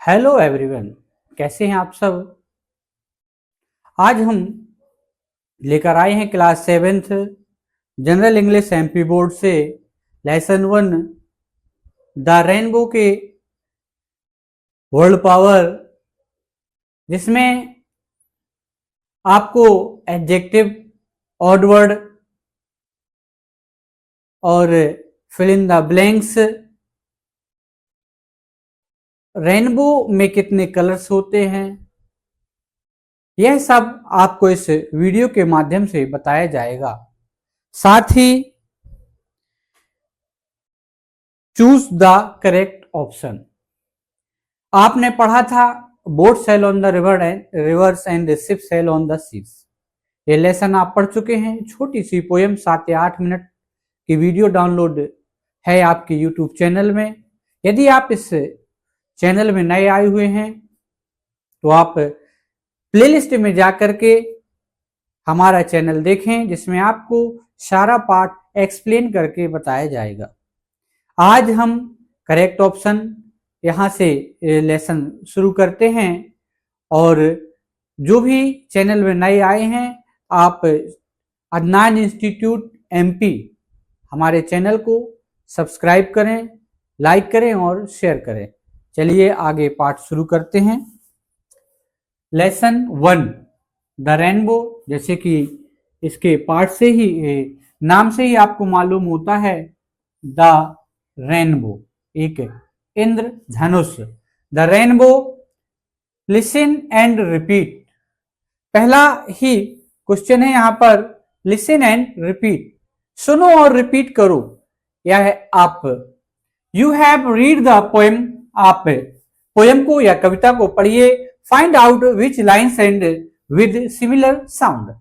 Hello everyone, कैसे हैं आप सब। आज हम लेकर आए हैं class 7th general English MP board से लेसन 1 द रेनबो के वर्ल्ड पावर, जिसमें आपको एडजेक्टिव, ऑडवर्ड और fill in the blanks, rainbow में कितने कलर्स होते हैं, यह सब आपको इस वीडियो के माध्यम से बताया जाएगा। साथ ही चूज द करेक्ट ऑप्शन। आपने पढ़ा था boat sail on the rivers and ship sail on the seas. ये लेसन आप पढ़ चुके हैं। छोटी सी पोयम 7 या 8 मिनट की वीडियो डाउनलोड है आपके यूट्यूब चैनल में। यदि आप इस चैनल में नए आए हुए हैं तो आप प्लेलिस्ट में जाकर के हमारा चैनल देखें, जिसमें आपको सारा पार्ट एक्सप्लेन करके बताया जाएगा। आज हम करेक्ट ऑप्शन यहां से लेसन शुरू करते हैं। और जो भी चैनल में नए आए हैं, आप अदनान इंस्टीट्यूट एमपी हमारे चैनल को सब्सक्राइब करें, लाइक करें और शेयर करें। चलिए आगे पार्ट शुरू करते हैं। लेसन 1 द रेनबो, जैसे कि इसके पार्ट से ही, नाम से ही आपको मालूम होता है, द रेनबो एक इंद्रधनुष। The rainbow, listen and repeat. पहला ही क्वेश्चन है यहां पर, लिसन एंड रिपीट। सुनो और रिपीट करो। यह है आप you have read the poem. आप पोएम को या कविता को पढ़िए। Find out which lines and with similar sound.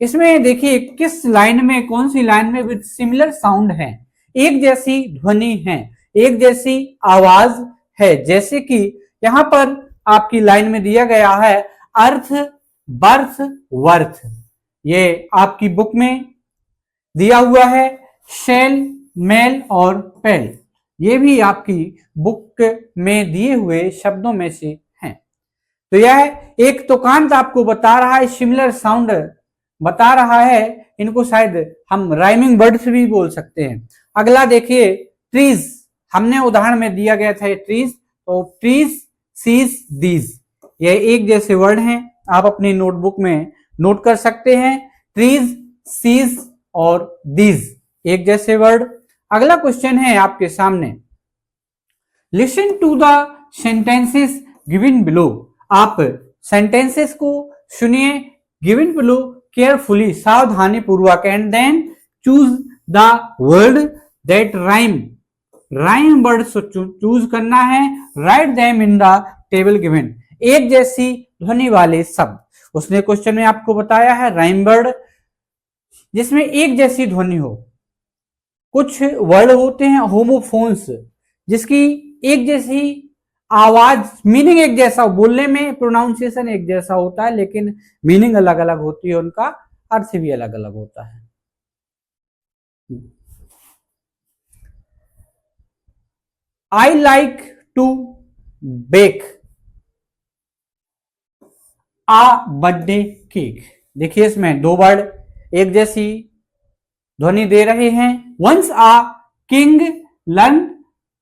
इसमें देखिए किस लाइन में, कौन सी लाइन में विद सिमिलर साउंड है, एक जैसी ध्वनि है, एक जैसी आवाज है। जैसे कि यहां पर आपकी लाइन में दिया गया है अर्थ, बर्थ, वर्थ। ये आपकी बुक में दिया हुआ है। शेल, मेल और पेल, ये भी आपकी बुक में दिए हुए शब्दों में से हैं। तो यह एक तुकांत आपको बता रहा है, सिमिलर साउंड बता रहा है। इनको शायद हम राइमिंग वर्ड्स भी बोल सकते हैं। अगला देखिए ट्रीज, हमने उदाहरण में दिया गया था ट्रीज, तो ट्रीज, सीज, दीज, ये एक जैसे वर्ड हैं। आप अपनी नोटबुक में नोट कर सकते हैं। ट्रीज, सीज और दीज एक जैसे वर्ड। अगला क्वेश्चन है आपके सामने, listen to the sentences given below. आप सेंटेंसेस को सुनिए, गिवन बिलो केयरफुली, सावधानी पूर्वक, and then choose the word that rhyme. Rhyme word choose करना है। Write them in the table given. एक जैसी ध्वनि वाले शब्द। उसने क्वेश्चन में आपको बताया है राइम वर्ड जिसमें एक जैसी ध्वनि हो। कुछ वर्ड होते हैं होमोफोन्स, जिसकी एक जैसी आवाज, मीनिंग एक जैसा, बोलने में प्रोनाउंसिएशन एक जैसा होता है, लेकिन मीनिंग अलग अलग होती है, उनका अर्थ भी अलग अलग होता है। I like to bake a birthday cake. देखिए इसमें दो वर्ड एक जैसी ध्वनि दे रहे हैं। Once a king learn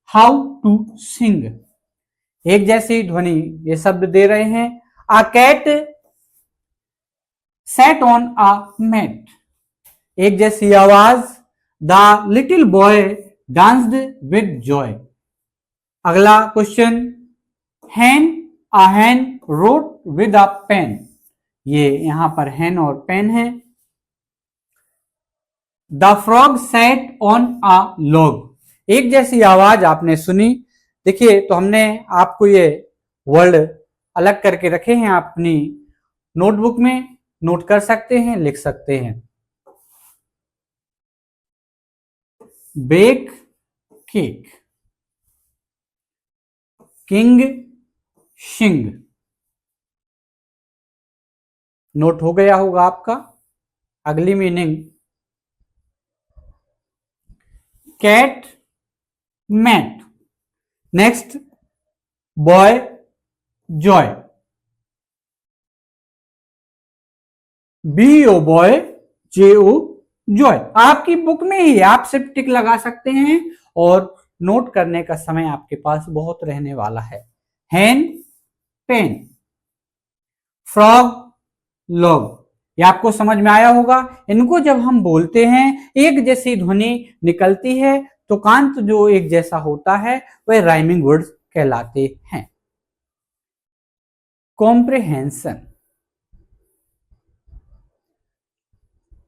how to sing, एक जैसी ध्वनि ये शब्द दे रहे हैं। A cat sat on a mat, एक जैसी आवाज। The little boy danced with joy. अगला question, hen, a hen wrote with a pen, ये यहां पर हैन और पेन है। The frog sat on a log, एक जैसी आवाज आपने सुनी। देखिए तो हमने आपको ये वर्ड अलग करके रखे हैं, अपनी नोटबुक में नोट कर सकते हैं, लिख सकते हैं। Bake cake, king sing, note हो गया होगा आपका। अगली meaning, cat mat. Next, boy joy, BO boy, JO joy. आपकी बुक में ही आप सिर्फ टिक लगा सकते हैं और नोट करने का समय आपके पास बहुत रहने वाला है। हैन, पेन, फ्रॉग, लॉग, ये आपको समझ में आया होगा। इनको जब हम बोलते हैं एक जैसी ध्वनि निकलती है तो कांत जो एक जैसा होता है वह राइमिंग वर्ड्स कहलाते हैं। Comprehension,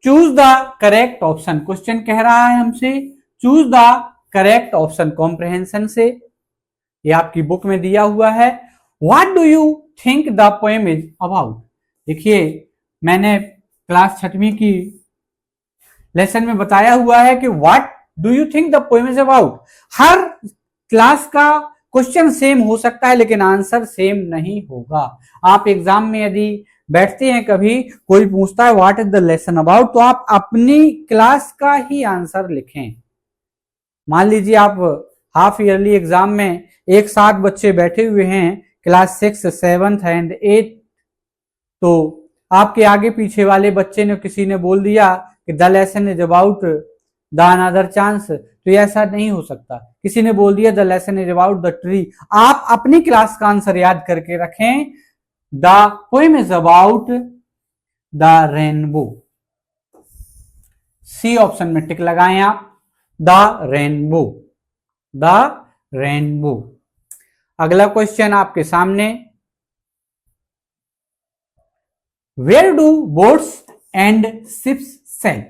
choose the correct option, question कह रहा है हमसे choose the correct option comprehension से। ये आपकी बुक में दिया हुआ है। What do you think the poem is about. देखिए मैंने क्लास 6वीं की लेसन में बताया हुआ है कि what do you think the poem is about. Her class का क्वेश्चन सेम हो सकता है लेकिन आंसर सेम नहीं होगा। आप एग्जाम में यदि बैठते हैं, कभी कोई पूछता है what is the lesson about, तो आप अपनी क्लास का ही आंसर लिखें। मान लीजिए आप हाफ ईयरली एग्जाम में एक साथ बच्चे बैठे हुए हैं, क्लास 6, 7 एंड 8, तो आपके आगे पीछे वाले बच्चे ने किसी ने बोल दिया कि the lesson is about the another chance, तो ऐसा नहीं हो सकता। किसी ने बोल दिया the lesson is about the tree, आप अपनी क्लास का आंसर याद करके रखें। The poem is about the rainbow, C option में टिक लगाएं आप, द रेनबो, द रेनबो। अगला क्वेश्चन आपके सामने, where do boats and ships sail.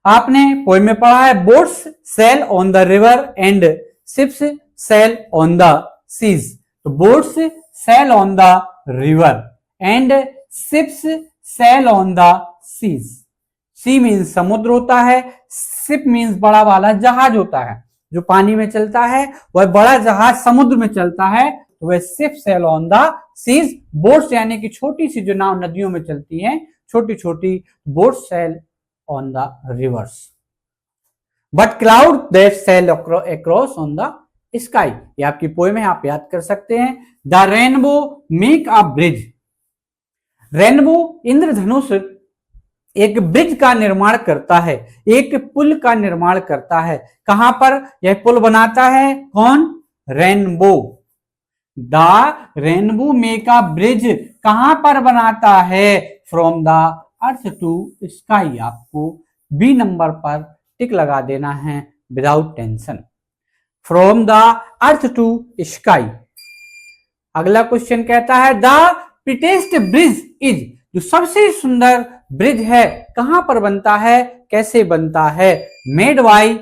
आपने पोएम में पढ़ा है boats sail on the river and ships sail on the seas. तो boats sail on the river and ships sail on the seas. Sea means समुद्र होता है, ship means बड़ा वाला जहाज होता है जो पानी में चलता है, वह बड़ा जहाज समुद्र में चलता है तो वह ship sail on the seas. Boats यानी कि छोटी सी जो नाव नदियों में चलती हैं, छोटी छोटी boats sail on the rivers, but cloud that sail across on the sky. ये आपकी पोएम है, आप याद कर सकते हैं। The rainbow make a bridge, rainbow इंद्रधनुष एक ब्रिज का निर्माण करता है, एक पुल का निर्माण करता है। कहां पर यह पुल बनाता है, कौन, rainbow. The rainbow make a bridge कहां पर बनाता है, from the earth to sky. आपको बी नंबर पर टिक लगा देना है without tension, from the earth to sky. अगला क्वेश्चन कहता है द प्रीटेस्ट ब्रिज इज, जो सबसे सुंदर ब्रिज है कहां पर बनता है, कैसे बनता है, मेड बाय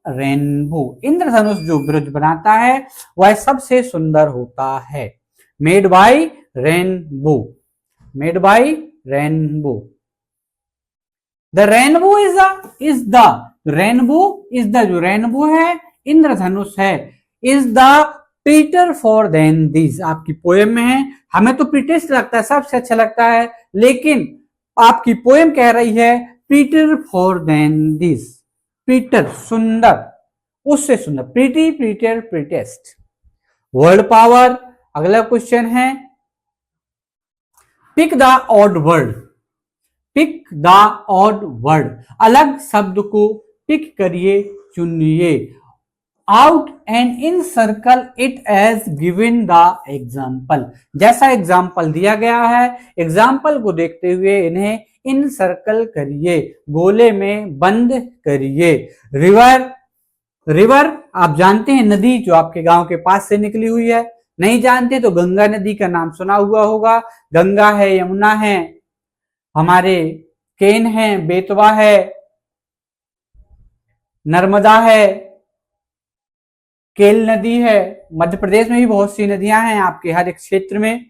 रेनबो। इंद्रधनुष जो ब्रिज बनाता है वह सबसे सुंदर होता है, made by rainbow, made by rainbow. The rainbow is the rainbow is the, जो रेनबो है इंद्रधनुष है, is the prettier for than this. आपकी पोएम में है, हमें तो प्रीटेस्ट लगता है सबसे अच्छा लगता है, लेकिन आपकी पोएम कह रही है prettier for than this. Prettier सुंदर, उससे सुंदर, pretty, prettier, prettiest. Word power. अगला क्वेश्चन है pick the odd word, pick the odd word, अलग शब्द को पिक करिए, चुनिए। Out and in circle it as given the example, जैसा एग्जाम्पल दिया गया है एग्जाम्पल को देखते हुए इन्हें इन सर्कल करिए, गोले में बंद करिए। रिवर, रिवर आप जानते हैं नदी जो आपके गांव के पास से निकली हुई है, नहीं जानते तो गंगा नदी का नाम सुना हुआ होगा। गंगा है, यमुना है, हमारे केन है, बेतवा है, नर्मदा है, केल नदी है। मध्य प्रदेश में भी बहुत सी नदियां हैं आपके हर एक क्षेत्र में।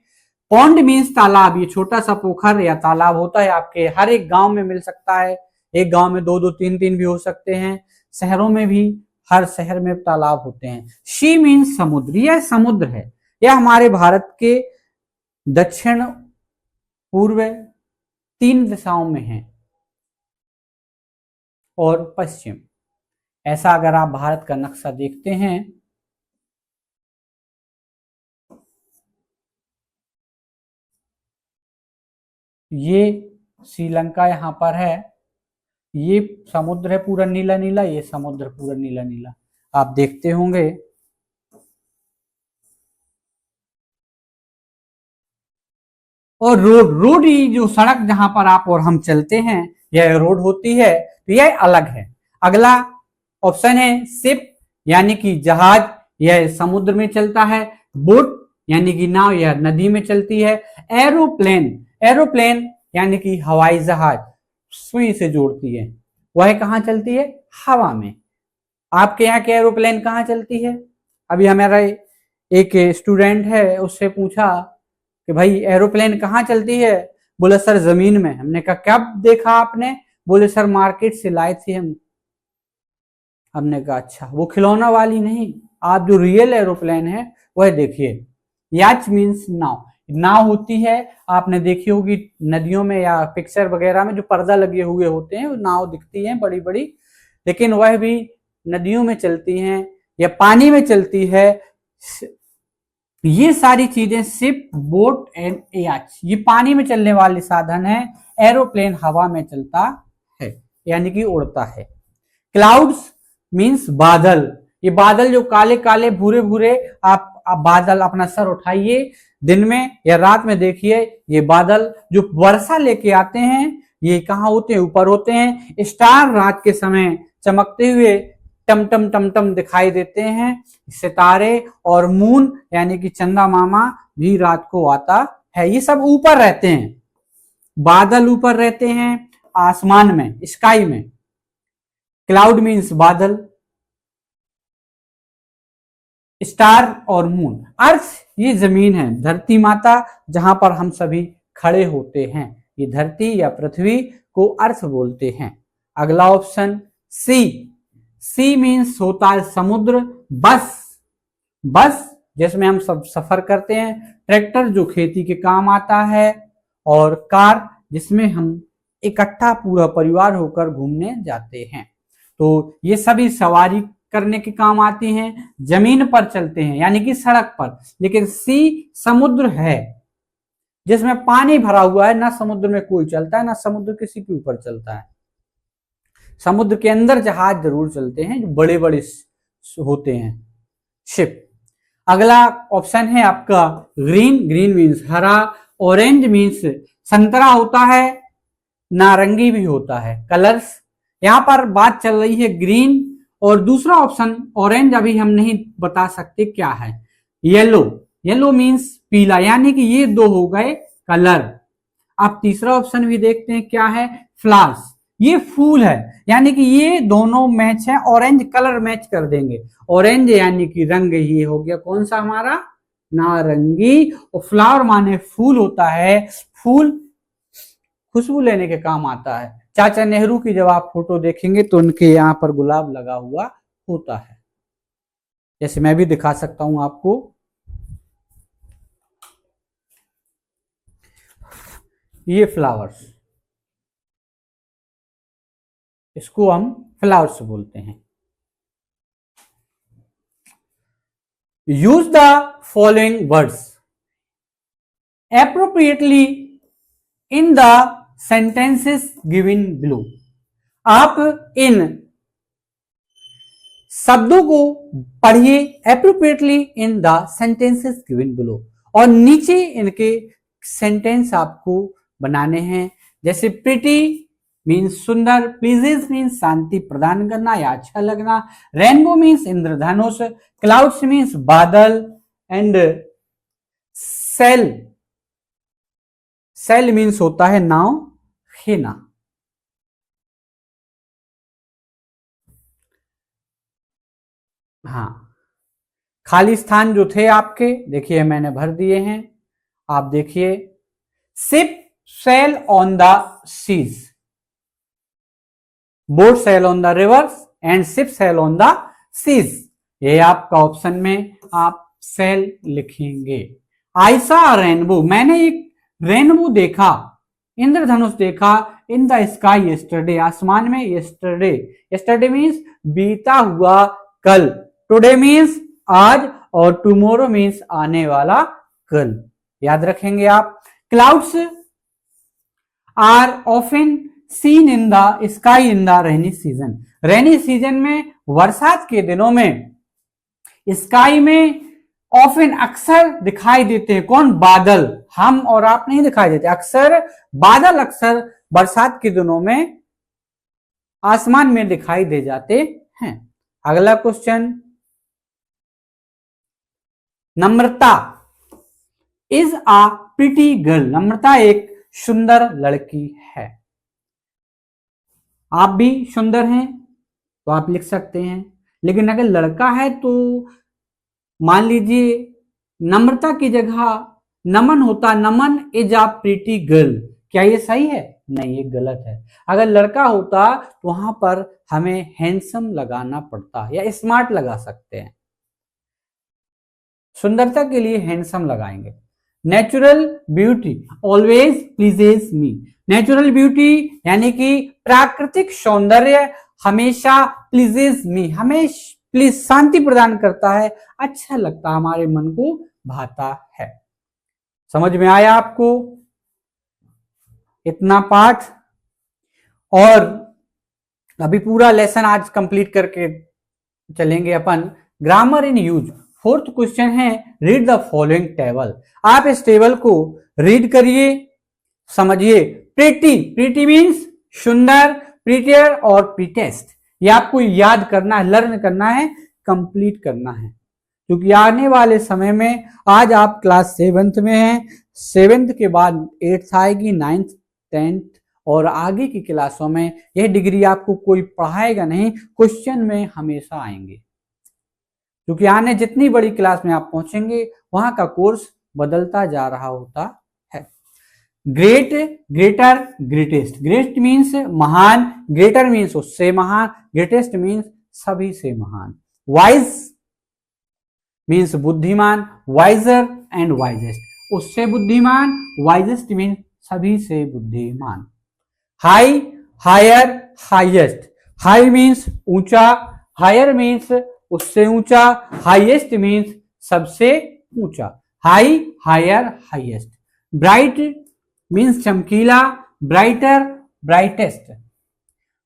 पॉन्ड मीन्स तालाब, ये छोटा सा पोखर या तालाब होता है, आपके हर एक गांव में मिल सकता है, एक गांव में 2-2, 3-3 भी हो सकते हैं, शहरों में भी हर शहर में तालाब होते हैं। शी मीन्स समुद्र, यह समुद्र है, यह हमारे भारत के दक्षिण पूर्व 3 दिशाओं में है और पश्चिम। ऐसा अगर आप भारत का नक्शा देखते हैं ये श्रीलंका यहाँ पर है, ये समुद्र है पूरा नीला नीला, ये समुद्र पूरा नीला नीला, आप देखते होंगे। और रोड, रोड ही जो सड़क जहां पर आप और हम चलते हैं यह रोड होती है, तो यह अलग है। अगला ऑप्शन है शिप यानी कि जहाज, यह समुद्र में चलता है। बोट यानी कि नाव, यह नदी में चलती है। एरोप्लेन, एरोप्लेन यानी कि हवाई जहाज, सुई से जोड़ती है, वह कहाँ चलती है? हवा में। आपके यहाँ के एरोप्लेन कहाँ चलती है? अभी हमारा एक स्टूडेंट है, उससे पूछा कि भाई एरोप्लेन कहाँ चलती है? बोले सर जमीन में। हमने कहा कब देखा आपने? बोले सर मार्केट से लाए थे हम। हमने कहा अच्छा, वो खिलौना वाली नहीं, आप जो रियल एरोप्लेन है वह देखिए। याच मीन्स नाव, नाव होती है, आपने देखी होगी नदियों में या पिक्चर वगैरह में जो पर्दा लगे हुए होते हैं, वो नाव दिखती है बड़ी बड़ी, लेकिन वह भी नदियों में चलती हैं या पानी में चलती है। ये सारी चीजें शिप, बोट एंड याच, ये पानी में चलने वाले साधन है। एरोप्लेन हवा में चलता है यानी कि उड़ता है। क्लाउड्स मीन्स बादल, ये बादल जो काले काले भूरे भूरे, आप बादल अपना सर उठाइए दिन में या रात में देखिए, ये बादल जो वर्षा लेके आते हैं, ये कहाँ होते हैं? ऊपर होते हैं। स्टार रात के समय चमकते हुए टमटम टमटम दिखाई देते हैं। सितारे और मून यानी कि चंदा मामा भी रात को आता है। ये सब ऊपर रहते हैं, बादल ऊपर रहते हैं आसमान में, स्काई में। क्लाउड मीन्स बादल, स्टार और मून। अर्थ ये जमीन है, धरती माता जहां पर हम सभी खड़े होते हैं, ये धरती या पृथ्वी को अर्थ बोलते हैं। अगला ऑप्शन सी, सी मीन्स होता है समुद्र। बस, बस जिसमें हम सब सफर करते हैं। ट्रैक्टर जो खेती के काम आता है, और कार जिसमें हम इकट्ठा पूरा परिवार होकर घूमने जाते हैं। तो ये सभी सवारी करने के काम आती हैं, जमीन पर चलते हैं यानी कि सड़क पर। लेकिन सी समुद्र है जिसमें पानी भरा हुआ है, ना समुद्र में कोई चलता है, ना समुद्र किसी के ऊपर चलता है। समुद्र के अंदर जहाज जरूर चलते हैं जो बड़े बड़े होते हैं, शिप। अगला ऑप्शन है आपका ग्रीन, ग्रीन मीन्स हरा। ऑरेंज मीन्स संतरा होता है, नारंगी भी होता है। कलर्स यहां पर बात चल रही है ग्रीन, और दूसरा ऑप्शन ऑरेंज अभी हम नहीं बता सकते क्या है। येलो, येलो मीन्स पीला, यानी कि ये दो हो गए कलर। आप तीसरा ऑप्शन भी देखते हैं क्या है? फ्लावर्स, ये फूल है, यानी कि ये दोनों मैच है, ऑरेंज कलर मैच कर देंगे। ऑरेंज यानी कि रंग, ये हो गया कौन सा हमारा? नारंगी। और फ्लावर माने फूल होता है, फूल खुशबू लेने के काम आता है। चाचा नेहरू की जब आप फोटो देखेंगे तो उनके यहाँ पर गुलाब लगा हुआ होता है, जैसे मैं भी दिखा सकता हूं आपको। ये फ्लावर्स, इसको हम फ्लावर्स बोलते हैं। Use the following words appropriately in the sentences given below. आप इन शब्दों को पढ़िए appropriately in the sentences given below, और नीचे इनके सेंटेंस आपको बनाने हैं। जैसे प्रिटी मीन्स सुंदर, प्लीजेस मीन्स शांति प्रदान करना या अच्छा लगना, रेनबो मीन्स इंद्रधनुष, क्लाउड्स मीन्स बादल, एंड सेल, सेल मीन्स होता है नाव, खेना। हाँ, खाली स्थान जो थे आपके देखिए मैंने भर दिए हैं, आप देखिए। Ship sail on the seas, boat sail on the rivers and ship sail on the seas, ये आपका ऑप्शन में आप सेल लिखेंगे। आई सा रेनबो, मैंने एक रेनबो देखा, इंद्रधनुष देखा, इन द स्काई यस्टरडे, आसमान में। यस्टरडे, यस्टरडे मीन्स बीता हुआ कल, टुडे मीन्स आज, और टुमारो मीन्स आने वाला कल, याद रखेंगे आप। Clouds are often seen in the sky in the rainy season. Rainy season में, बरसात के दिनों में स्काई में ऑफन अक्सर दिखाई देते हैं। कौन? बादल। हम और आप नहीं दिखाई देते, अक्सर बादल अक्सर बरसात के दिनों में आसमान में दिखाई दे जाते हैं। अगला question, Namrata is a pretty girl. Namrata एक सुंदर लड़की है। आप भी सुंदर हैं तो आप लिख सकते हैं, लेकिन अगर लड़का है तो मान लीजिए नम्रता की जगह नमन होता। नमन इज आ प्रिटी गर्ल। क्या ये सही है? नहीं, ये गलत है। अगर लड़का होता तो वहां पर हमें हैंडसम लगाना पड़ता या स्मार्ट लगा सकते हैं। सुंदरता के लिए हैंडसम लगाएंगे। नेचुरल ब्यूटी ऑलवेज प्लीजेस मी। नेचुरल ब्यूटी यानी कि प्राकृतिक सौंदर्य हमेशा प्लीजेस मी, हमें प्लीज शांति प्रदान करता है, अच्छा लगता, हमारे मन को भाता है। समझ में आया आपको इतना पाठ? और अभी पूरा लेसन आज कंप्लीट करके चलेंगे अपन। Grammar in use. Fourth question है, रीड द फॉलोइंग टेबल। आप इस टेबल को रीड करिए, समझिए। प्रीटी, प्रीटी मीन्स सुंदर, प्रीटियर और प्रीटेस्ट। ये आपको याद करना है, लर्न करना है, कंप्लीट करना है, क्योंकि आने वाले समय में, आज आप क्लास 7th में हैं, 7th के बाद 8th आएगी, 9th 10th और आगे की क्लासों में यह डिग्री आपको कोई पढ़ाएगा नहीं, क्वेश्चन में हमेशा आएंगे, क्योंकि आने जितनी बड़ी क्लास में आप पहुंचेंगे वहां का कोर्स बदलता जा रहा होता है। Great, greater, greatest. Great means महान, ग्रेटर मीन्स उससे महान, ग्रेटेस्ट मीन्स सभी से महान। वाइज मीन्स बुद्धिमान, वाइजर एंड वाइजेस्ट उससे बुद्धिमान, वाइजेस्ट मीन्स सभी से बुद्धिमान। High, higher, highest. High means ऊंचा, हायर मीन्स उससे ऊंचा, हाईएस्ट मीन्स सबसे ऊंचा। High, higher, highest. Bright means चमकीला, ब्राइटर, ब्राइटेस्ट।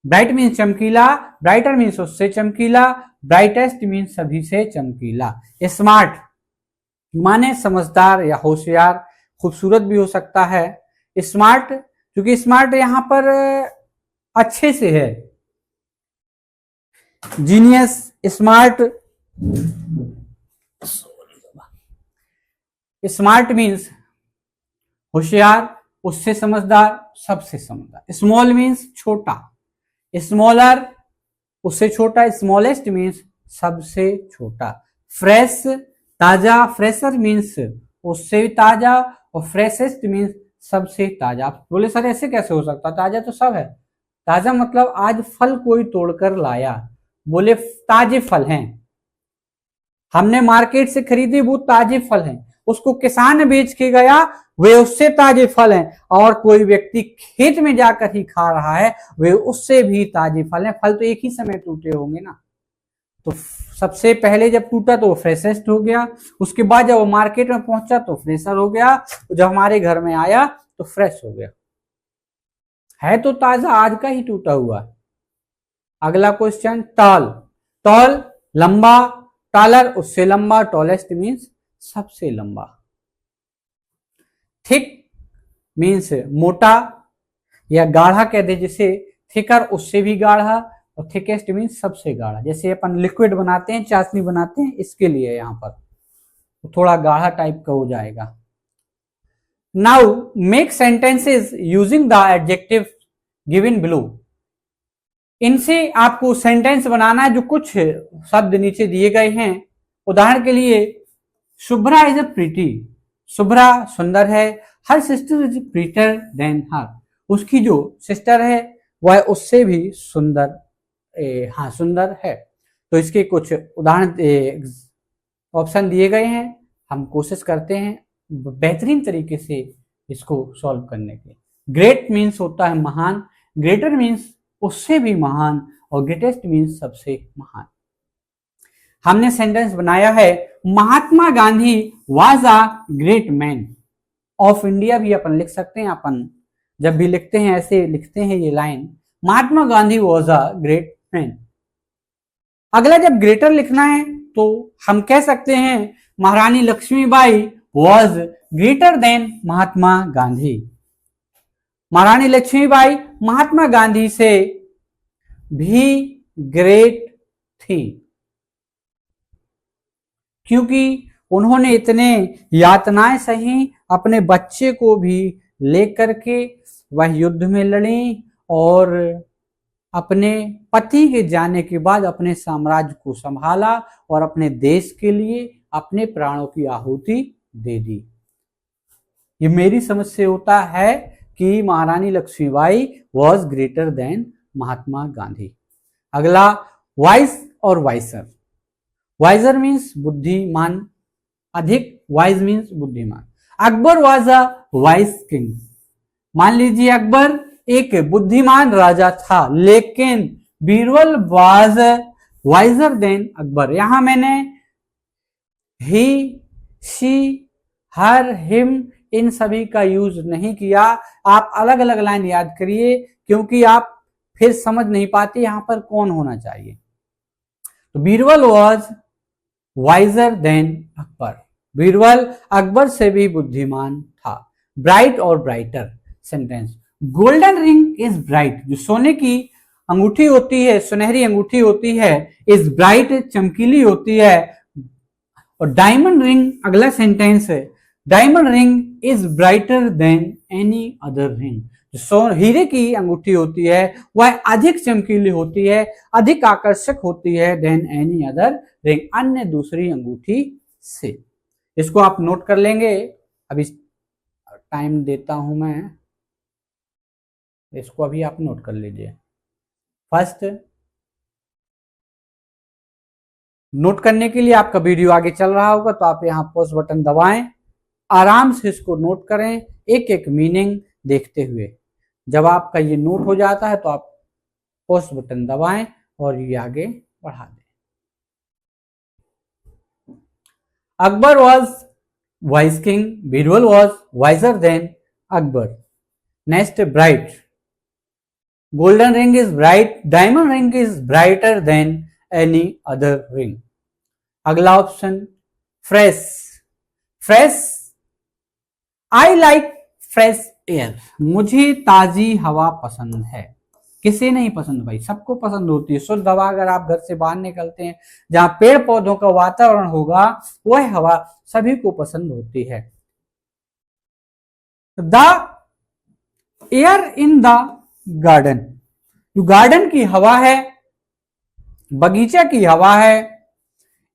ब्राइट मीन्स चमकीला, ब्राइटर मीन्स उससे चमकीला, ब्राइटेस्ट मीन्स सभी से चमकीला। स्मार्ट माने समझदार या होशियार, खूबसूरत भी हो सकता है। स्मार्ट, क्योंकि स्मार्ट यहां पर अच्छे से है। जीनियस, स्मार्ट, स्मार्ट मीन्स होशियार, उससे समझदार, सबसे समझदार। स्मॉल मीन्स छोटा, स्मॉलर उससे छोटा, स्मॉलेस्ट मीन्स सबसे छोटा। फ्रेश, ताजा, फ्रेशर मीन्स उससे ताजा, और फ्रेशेस्ट मीन्स सबसे ताजा। आप बोले सर ऐसे कैसे हो सकता, ताजा तो सब है। ताजा मतलब आज फल कोई तोड़कर लाया, बोले ताजे फल हैं, हमने मार्केट से खरीदे, वो ताजे फल हैं, उसको किसान बेच के गया, वे उससे ताजे फल हैं, और कोई व्यक्ति खेत में जाकर ही खा रहा है, वे उससे भी ताजे फल हैं। फल तो एक ही समय टूटे होंगे ना, तो सबसे पहले जब टूटा तो वो फ्रेशेस्ट हो गया, उसके बाद जब वो मार्केट में पहुंचा तो फ्रेशर हो गया, जब हमारे घर में आया तो फ्रेश हो गया। है तो ताजा, आज का ही टूटा हुआ। अगला क्वेश्चन, टॉल। टॉल लंबा, टॉलर उससे लंबा, टॉलेस्ट मीन्स सबसे लंबा। थिक मीन्स मोटा या गाढ़ा कह दे जिसे, थिकर उससे भी गाढ़ा, और थिकेस्ट मीन्स सबसे गाढ़ा। जैसे अपन लिक्विड बनाते हैं, चाशनी बनाते हैं, इसके लिए यहां पर तो थोड़ा गाढ़ा टाइप का हो जाएगा। Now make sentences using the adjective given below. इनसे आपको सेंटेंस बनाना है, जो कुछ शब्द नीचे दिए गए हैं। उदाहरण के लिए, Shubhra is a pretty, Shubhra सुंदर है। हर सिस्टर इज प्रीटर देन हर, उसकी जो सिस्टर है वह उससे भी सुंदर सुंदर है। तो इसके कुछ उदाहरण ऑप्शन दिए गए हैं, हम कोशिश करते हैं बेहतरीन तरीके से इसको सॉल्व करने की। ग्रेट मीन्स होता है महान, ग्रेटर मीन्स उससे भी महान, और ग्रेटेस्ट मीन्स सबसे महान। हमने सेंटेंस बनाया है, Mahatma Gandhi was a great man of India, भी अपन लिख सकते हैं। अपन जब भी लिखते हैं ऐसे लिखते हैं ये line, Mahatma Gandhi was a great man. अगला जब ग्रेटर लिखना है तो हम कह सकते हैं महारानी Lakshmibai was greater than Mahatma Gandhi. महारानी लक्ष्मीबाई महात्मा गांधी से भी ग्रेट थी, क्योंकि उन्होंने इतने यातनाएं सही, अपने बच्चे को भी लेकर के वह युद्ध में लड़ी और अपने पति के जाने के बाद अपने साम्राज्य को संभाला और अपने देश के लिए अपने प्राणों की आहुति दे दी। ये मेरी समझ से होता है कि महारानी Lakshmibai was greater than Mahatma Gandhi. अगला वाइस और वाइसर। वाइजर मीन्स बुद्धिमान, अधिक, वाइज मीन्स बुद्धिमान। Akbar was a vice king. मान लीजिए अकबर एक बुद्धिमान राजा था, लेकिन Birbal was visor than Akbar. यहां मैंने ही, शी, हर, हिम इन सभी का यूज नहीं किया। आप अलग अलग लाइन याद करिए, क्योंकि आप फिर समझ नहीं पाते यहां पर कौन होना चाहिए। तो Birbal was wiser than Akbar. Birbal Akbar से भी बुद्धिमान था। ब्राइट और brighter sentence. Golden ring is bright. जो सोने की अंगूठी होती है, सुनहरी अंगूठी होती है, इज ब्राइट चमकीली होती है। और डायमंड रिंग अगला सेंटेंस है, diamond ring is brighter than any other ring. जो हीरे की अंगूठी होती है वह अधिक चमकीली होती है, अधिक आकर्षक होती है देन एनी अदर रिंग, अन्य दूसरी अंगूठी से। इसको आप नोट कर लेंगे, अभी टाइम देता हूं मैं, इसको अभी आप नोट कर लीजिए। फर्स्ट, नोट करने के लिए आपका वीडियो आगे चल रहा होगा तो आप यहां पॉज बटन दबाएं, आराम से इसको नोट करें, एक एक मीनिंग देखते हुए। जब आपका ये नोट हो जाता है तो आप पॉज बटन दबाएं और ये आगे बढ़ा दें। Akbar was wise king, Birbal was wiser than Akbar. Next, bright. Golden ring is bright, diamond ring is brighter than any other ring. अगला option, fresh. Fresh, I like fresh air. मुझे ताजी हवा पसंद है। किसे नहीं पसंद भाई, सबको पसंद होती है। शुद्ध हवा अगर आप घर से बाहर निकलते हैं, जहां पेड़ पौधों का वातावरण होगा, वह हवा सभी को पसंद होती है। The air in the garden. जो गार्डन की हवा है, बगीचा की हवा है,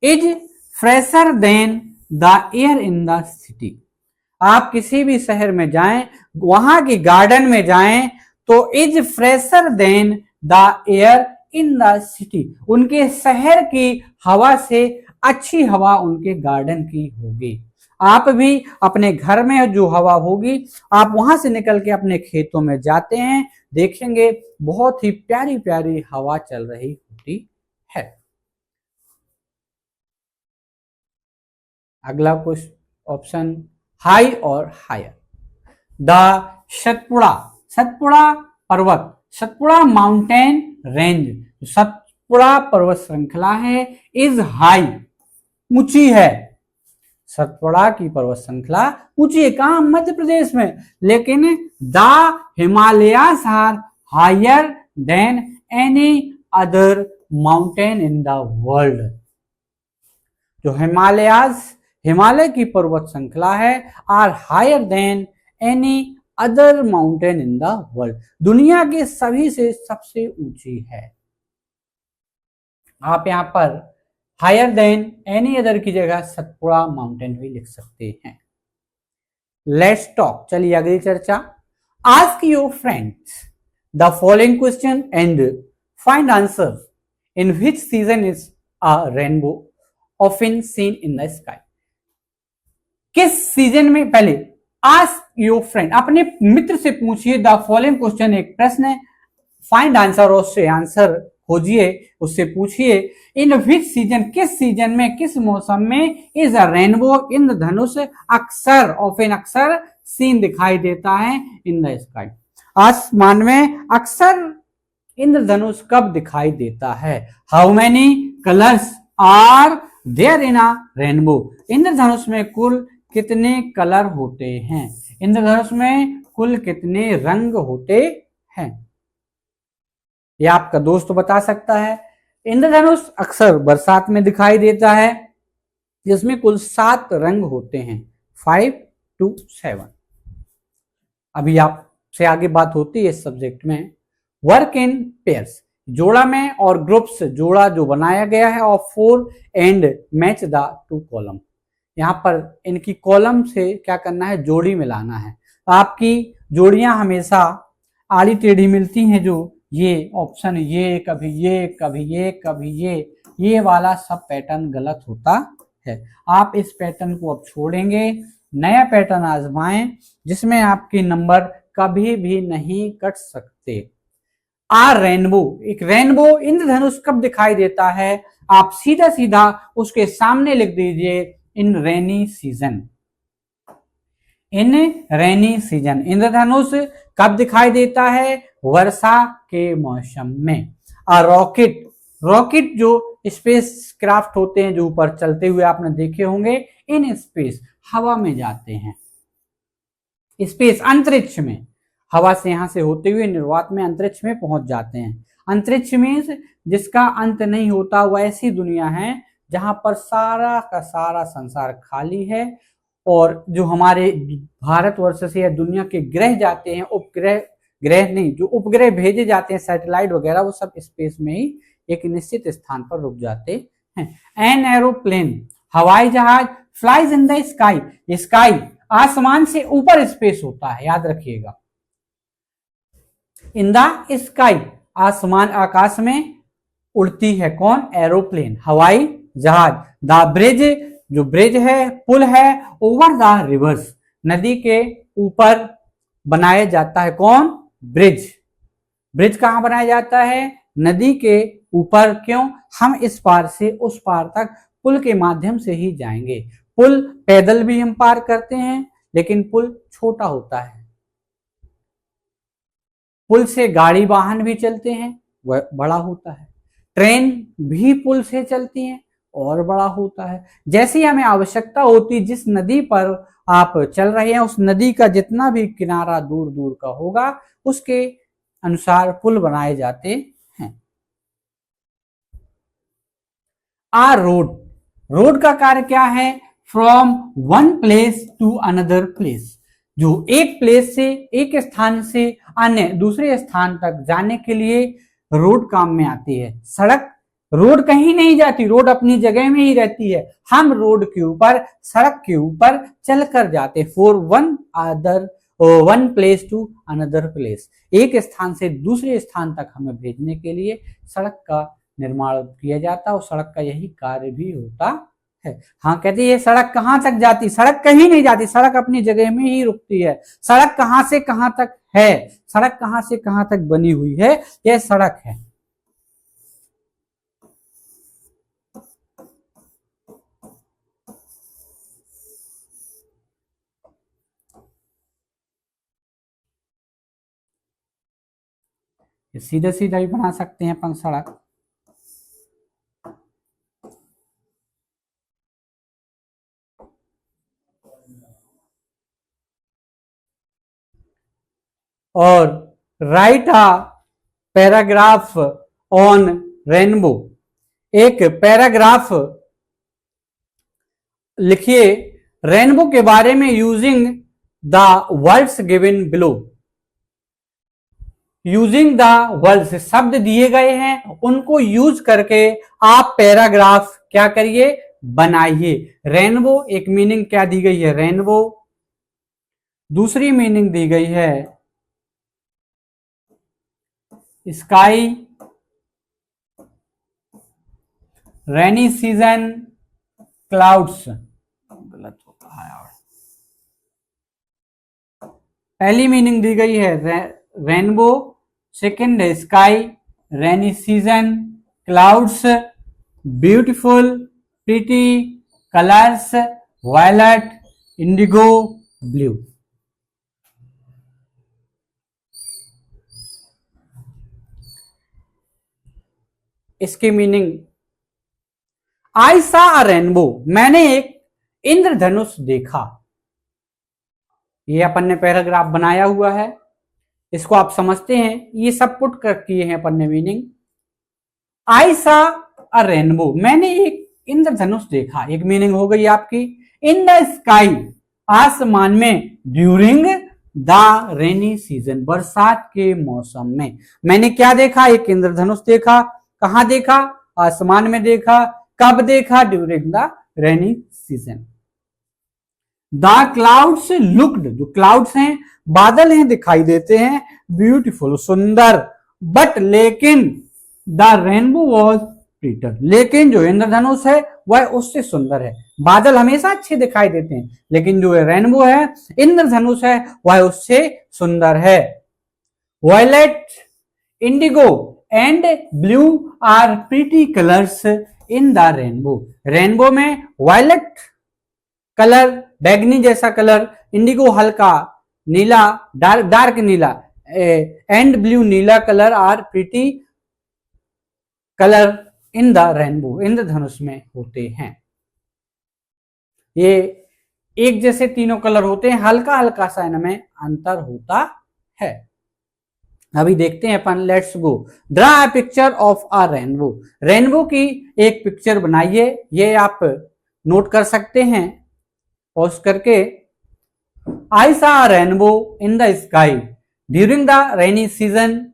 is fresher than the air in the city. आप किसी भी शहर में जाएं, वहां के गार्डन में जाएं तो is fresher than the air in the city. उनके शहर की हवा से अच्छी हवा उनके गार्डन की होगी। आप भी अपने घर में जो हवा होगी, आप वहां से निकल के अपने खेतों में जाते हैं, देखेंगे बहुत ही प्यारी प्यारी हवा चल रही होती है। अगला कुछ ऑप्शन, हाई और हायर। द सतपुड़ा। सतपुड़ा पर्वत, सतपुड़ा माउंटेन रेंज। सतपुड़ा पर्वत श्रृंखला है, इज हाई, ऊंची है। सतपुड़ा की पर्वत श्रृंखला ऊंची है। कहां? मध्य प्रदेश में। लेकिन the Himalayas are higher than any other mountain in the world. जो हिमालय की पर्वत श्रृंखला है, are higher than any other mountain in the world. दुनिया के सभी से सबसे ऊंची है। आप यहां पर हायर देन एनी अदर की जगह सतपुड़ा माउंटेन भी लिख सकते हैं। Let's talk. चलिए अगली चर्चा। Ask your friends the following question and find answer. In which season is a rainbow often seen in the sky. किस सीजन में, पहले आस्क योर फ्रेंड, अपने मित्र से पूछिए। द फॉलोइंग क्वेश्चन, एक प्रश्न है, फाइंड आंसर, उससे आंसर खोजिए, उससे पूछिए। इन विच सीजन, किस सीजन में, किस मौसम में, इज अ रेनबो, इंद्रधनुष, अक्सर, ऑफन अक्सर, सीन दिखाई देता है इन द स्काई। आसमान में अक्सर इंद्रधनुष कब दिखाई देता है? How many colours are there in a rainbow? इंद्रधनुष में कुल कितने कलर होते हैं? इंद्रधनुष में कुल कितने रंग होते हैं? यह आपका दोस्त बता सकता है। इंद्रधनुष अक्सर बरसात में दिखाई देता है, जिसमें कुल 7 रंग होते हैं, 5 to 7। अभी आपसे आगे बात होती है इस सब्जेक्ट में। वर्क इन पेयर्स, जोड़ा में, और ग्रुप्स, जोड़ा जो बनाया गया है, और 4 एंड मैच द 2 कॉलम। यहाँ पर इनकी कॉलम से क्या करना है? जोड़ी मिलाना है। आपकी जोड़ियां हमेशा आड़ी टेढ़ी मिलती हैं, जो ये ऑप्शन, ये कभी ये कभी ये कभी ये वाला सब पैटर्न गलत होता है। आप इस पैटर्न को अब छोड़ेंगे, नया पैटर्न आजमाएं जिसमें आपके नंबर कभी भी नहीं कट सकते। रेनबो, एक रेनबो इंद्रधनुष कब दिखाई देता है? आप सीधा सीधा उसके सामने लिख दीजिए, इन रेनी सीजन। इन रेनी सीजन इंद्रधनुष कब दिखाई देता है? वर्षा के मौसम में। रॉकेट, रॉकेट जो स्पेस क्राफ्ट होते हैं, जो ऊपर चलते हुए आपने देखे होंगे, इन स्पेस, हवा में जाते हैं, स्पेस अंतरिक्ष में, हवा से यहां से होते हुए निर्वात में अंतरिक्ष में पहुंच जाते हैं। अंतरिक्ष में जिसका अंत नहीं होता, वह ऐसी दुनिया है जहां पर सारा का सारा संसार खाली है, और जो हमारे भारतवर्ष से या दुनिया के ग्रह जाते हैं, उपग्रह, ग्रह नहीं, जो उपग्रह भेजे जाते हैं, सैटेलाइट वगैरह, वो सब स्पेस में ही एक निश्चित स्थान पर रुक जाते हैं। एन एरोप्लेन, हवाई जहाज, flies in the sky, sky आसमान से ऊपर स्पेस होता है, याद रखिएगा। इन द स्काई, आसमान, आकाश में उड़ती है कौन? एरोप्लेन, हवाई जहाज। द ब्रिज, जो ब्रिज है, पुल है, ओवर द रिवर्स, नदी के ऊपर बनाया जाता है कौन? ब्रिज। ब्रिज कहां बनाया जाता है? नदी के ऊपर। क्यों? हम इस पार से उस पार तक पुल के माध्यम से ही जाएंगे। पुल पैदल भी हम पार करते हैं, लेकिन पुल छोटा होता है। पुल से गाड़ी वाहन भी चलते हैं, वह बड़ा होता है। ट्रेन भी पुल से चलती हैं और बड़ा होता है। जैसी हमें आवश्यकता होती, जिस नदी पर आप चल रहे हैं, उस नदी का जितना भी किनारा दूर दूर का होगा, उसके अनुसार पुल बनाए जाते हैं। रोड, रोड का कार्य क्या है? From one place to another place, जो एक प्लेस से, एक स्थान से अन्य दूसरे स्थान तक जाने के लिए रोड काम में आती है। सड़क, रोड कहीं नहीं जाती, रोड अपनी जगह में ही रहती है। हम रोड के ऊपर, सड़क के ऊपर चलकर जाते, for one place to another place, एक स्थान से दूसरे स्थान तक हमें भेजने के लिए सड़क का निर्माण किया जाता है, और सड़क का यही कार्य भी होता है। हाँ, कहते हैं सड़क कहां तक जाती? सड़क कहीं नहीं जाती, सड़क अपनी जगह में ही रुकती है। सड़क कहां से कहां तक है? सड़क कहां से कहां तक बनी हुई है? यह सड़क है। सीधा सीधा भी बना सकते हैं अपन सड़क। और right a paragraph on rainbow, एक पैराग्राफ लिखिए रेनबो के बारे में, using the words given below. Using the words, शब्द दिए गए हैं, उनको यूज करके आप पैराग्राफ क्या करिए? बनाइए। रेनबो, एक मीनिंग क्या दी गई है? रेनबो। दूसरी मीनिंग दी गई है स्काई, रेनी सीजन, क्लाउड्स। गलत होता है यार। पहली मीनिंग दी गई है रेनबो, सेकंड है sky, rainy season, clouds, beautiful, pretty, colours, violet, indigo, blue. इसकी meaning, I saw a rainbow, मैंने एक इंद्रधनुष देखा। ये अपन ने पैराग्राफ बनाया हुआ है, इसको आप समझते हैं, ये सब पुट कर किए हैं अपन ने meaning. I saw a rainbow, मैंने एक इंद्रधनुष देखा, एक मीनिंग हो गई आपकी। इन द स्काई, आसमान में, ड्यूरिंग द रेनी सीजन, बरसात के मौसम में। मैंने क्या देखा? एक इंद्रधनुष देखा। कहां देखा? आसमान में देखा। कब देखा? During the rainy season. The clouds looked, जो क्लाउड्स हैं, बादल हैं, दिखाई देते हैं, ब्यूटीफुल, सुंदर। बट लेकिन द रेनबो वॉज प्रीटर, लेकिन जो इंद्रधनुष है वह उससे सुंदर है। बादल हमेशा अच्छे दिखाई देते हैं, लेकिन जो रेनबो है, इंद्रधनुष है, वह उससे सुंदर है। Violet, indigo and blue are pretty colours in the rainbow. Rainbow में वायलेट कलर, बैगनी जैसा कलर, इंडिगो हल्का नीला, डार्क नीला, एंड ब्लू नीला colour are pretty colour in the rainbow, इंद्रधनुष में होते हैं। ये एक जैसे तीनों कलर होते हैं, हल्का हल्का सा इनमें अंतर होता है। अभी देखते हैं अपन, let's go. Draw a picture of a rainbow, rainbow की एक पिक्चर बनाइए। ये आप नोट कर सकते हैं पॉज करके। I saw a rainbow in the sky during the rainy season,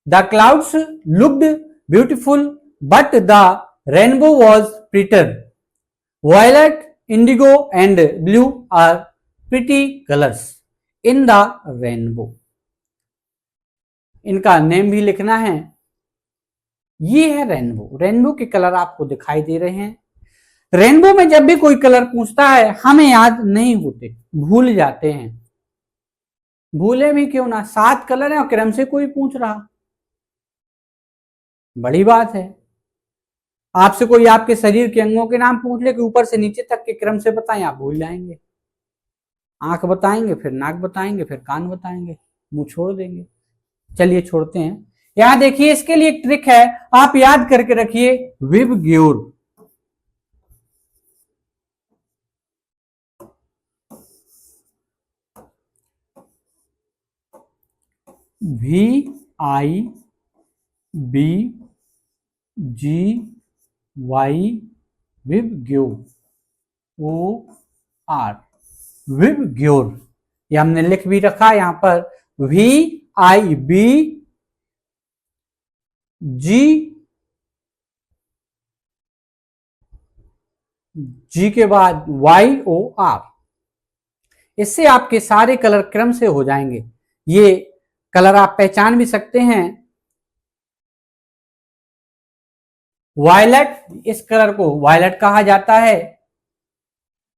the clouds looked beautiful but the rainbow was prettier, violet, indigo and blue are pretty colours in the rainbow. इनका name भी लिखना है। ये है rainbow, rainbow के colour आपको दिखाई दे रहे हैं। रेनबो में जब भी कोई कलर पूछता है, हमें याद नहीं होते, भूल जाते हैं। भूले भी क्यों ना, 7 कलर है और क्रम से कोई पूछ रहा, बड़ी बात है। आपसे कोई आपके शरीर के अंगों के नाम पूछ ले कि ऊपर से नीचे तक के क्रम से बताएं, आप भूल जाएंगे। आंख बताएंगे, फिर नाक बताएंगे, फिर कान बताएंगे, मुंह छोड़ देंगे। चलिए छोड़ते हैं। यहां देखिए, इसके लिए एक ट्रिक है, आप याद करके रखिए, VIBGYOR. VIBGY, VIBGYOR, OR, VIBGYOR. ये हमने लिख भी रखा यहां पर, VIBG के बाद YOR। इससे आपके सारे कलर क्रम से हो जाएंगे। ये कलर आप पहचान भी सकते हैं। वायलेट, इस कलर को वायलेट कहा जाता है,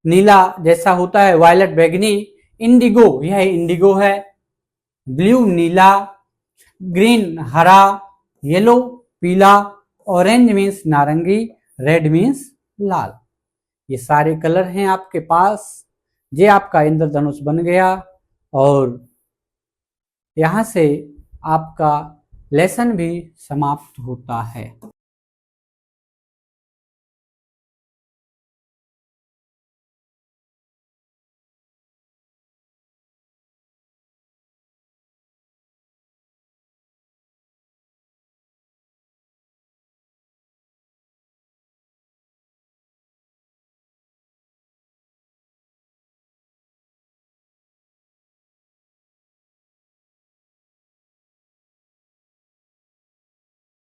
नीला जैसा होता है, वायलेट बैगनी। इंडिगो, यह इंडिगो है। ब्लू नीला, ग्रीन हरा, येलो पीला, ऑरेंज मीन्स नारंगी, रेड मीन्स लाल। ये सारे कलर हैं आपके पास। ये आपका इंद्रधनुष बन गया और यहां से आपका लेसन भी समाप्त होता है।